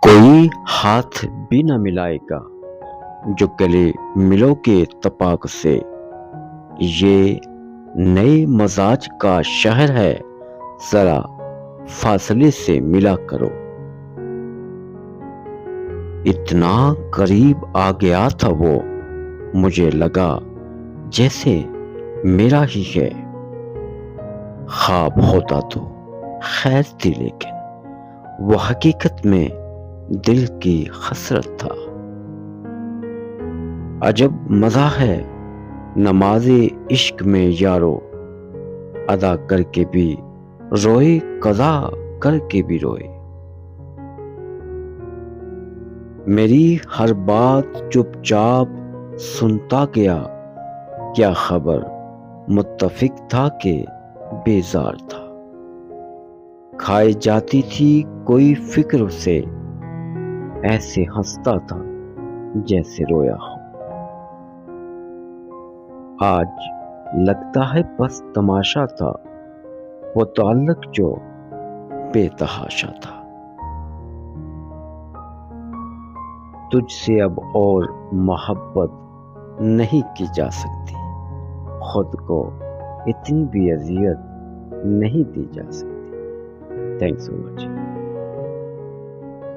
کوئی ہاتھ بھی نہ ملائے گا جو گلے ملو کے اتفاق سے. یہ نئے مزاج کا شہر ہے، ذرا فاصلے سے ملا کرو. اتنا قریب آ گیا تھا وہ، مجھے لگا جیسے میرا ہی ہے. خواب ہوتا تو خیر تھی، لیکن وہ حقیقت میں دل کی حسرت تھا. عجب مزہ ہے نماز عشق میں یارو، ادا کر کے بھی روئے، قضا کر کے بھی روئے. میری ہر بات چپ چاپ سنتا گیا، کیا خبر متفق تھا کہ بیزار تھا. کھائی جاتی تھی کوئی فکر سے، ایسے ہنستا تھا جیسے رویا ہو. آج لگتا ہے بس تماشا تھا وہ تعلق جو بے تحاشا تھا. تجھ سے اب اور محبت نہیں کی جا سکتی، خود کو اتنی بھی اذیت نہیں دی جا سکتی. تھینکس سو مچ.